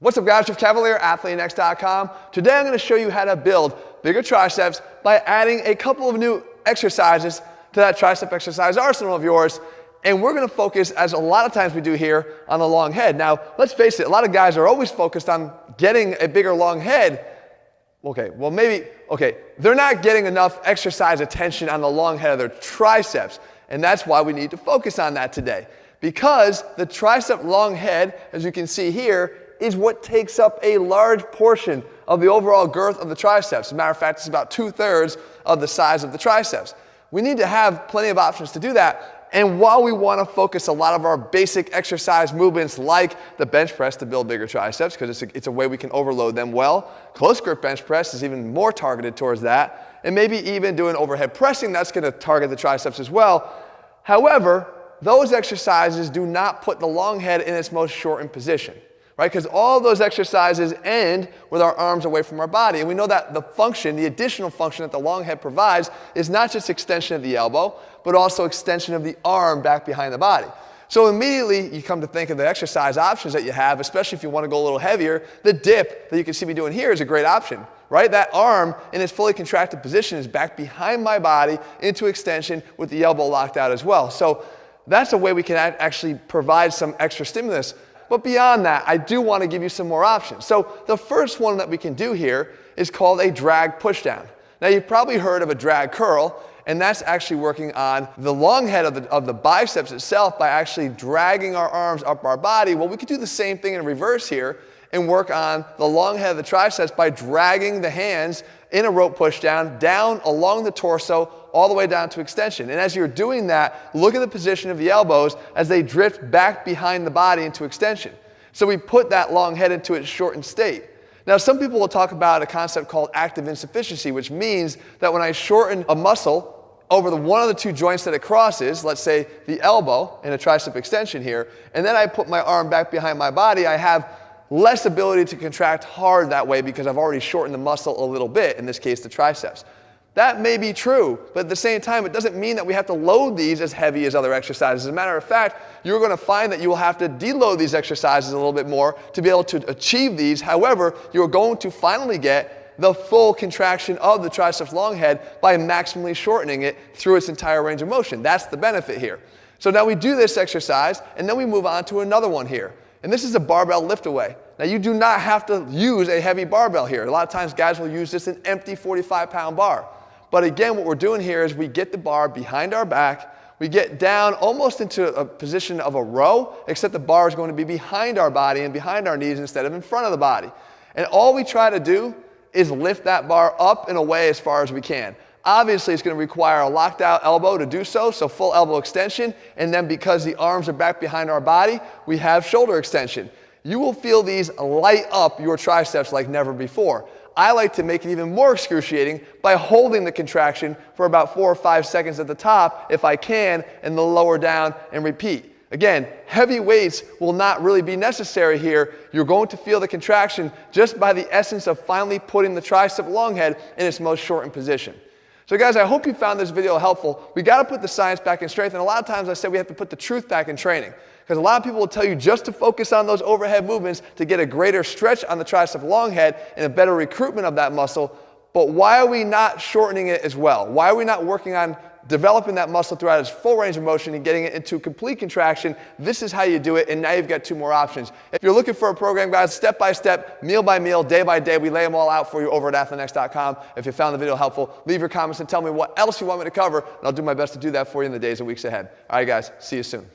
What's up guys, Jeff Cavalier, AthleanX.com. Today I'm going to show you how to build bigger triceps by adding a couple of new exercises to that tricep exercise arsenal of yours. And we're going to focus, as a lot of times we do here, on the long head. Now, let's face it, a lot of guys are always focused on getting a bigger long head. They're not getting enough exercise attention on the long head of their triceps. And that's why we need to focus on that today. Because the tricep long head, as you can see here, is what takes up a large portion of the overall girth of the triceps. As a matter of fact, it's about 2/3 of the size of the triceps. We need to have plenty of options to do that. And while we want to focus a lot of our basic exercise movements like the bench press to build bigger triceps, because it's a way we can overload them well. Close grip bench press is even more targeted towards that. And maybe even doing overhead pressing, that's going to target the triceps as well. However, those exercises do not put the long head in its most shortened position. Right? Because all those exercises end with our arms away from our body. And we know that the function, the additional function that the long head provides is not just extension of the elbow, but also extension of the arm back behind the body. So immediately you come to think of the exercise options that you have, especially if you want to go a little heavier. The dip that you can see me doing here is a great option. Right? That arm in its fully contracted position is back behind my body into extension with the elbow locked out as well. So that's a way we can actually provide some extra stimulus. But beyond that, I do want to give you some more options. So the first one that we can do here is called a drag pushdown. Now you've probably heard of a drag curl, and that's actually working on the long head of the biceps itself by actually dragging our arms up our body. Well, we could do the same thing in reverse here and work on the long head of the triceps by dragging the hands in a rope pushdown down along the torso all the way down to extension. And as you're doing that, look at the position of the elbows as they drift back behind the body into extension. So we put that long head into its shortened state. Now some people will talk about a concept called active insufficiency, which means that when I shorten a muscle over one of the two joints that it crosses, let's say the elbow in a tricep extension here, and then I put my arm back behind my body, I have less ability to contract hard that way because I've already shortened the muscle a little bit, in this case the triceps. That may be true, but at the same time, it doesn't mean that we have to load these as heavy as other exercises. As a matter of fact, you're going to find that you will have to deload these exercises a little bit more to be able to achieve these. However, you're going to finally get the full contraction of the triceps long head by maximally shortening it through its entire range of motion. That's the benefit here. So now we do this exercise, and then we move on to another one here. And this is a barbell lift away. Now you do not have to use a heavy barbell here. A lot of times guys will use just an empty 45-pound bar. But again, what we're doing here is we get the bar behind our back, we get down almost into a position of a row, except the bar is going to be behind our body and behind our knees instead of in front of the body. And all we try to do is lift that bar up and away as far as we can. Obviously, it's going to require a locked out elbow to do so full elbow extension, and then because the arms are back behind our body, we have shoulder extension. You will feel these light up your triceps like never before. I like to make it even more excruciating by holding the contraction for about 4 or 5 seconds at the top if I can, and then lower down and repeat. Again, heavy weights will not really be necessary here. You're going to feel the contraction just by the essence of finally putting the tricep long head in its most shortened position. So guys, I hope you found this video helpful. We got to put the science back in strength, and a lot of times I said we have to put the truth back in training. Because a lot of people will tell you just to focus on those overhead movements to get a greater stretch on the tricep long head and a better recruitment of that muscle. But why are we not shortening it as well? Why are we not working on developing that muscle throughout its full range of motion and getting it into complete contraction? This is how you do it, and now you've got 2 more options. If you're looking for a program, guys, step by step, meal by meal, day by day, we lay them all out for you over at AthleanX.com. If you found the video helpful, leave your comments and tell me what else you want me to cover, and I'll do my best to do that for you in the days and weeks ahead. All right, guys, see you soon.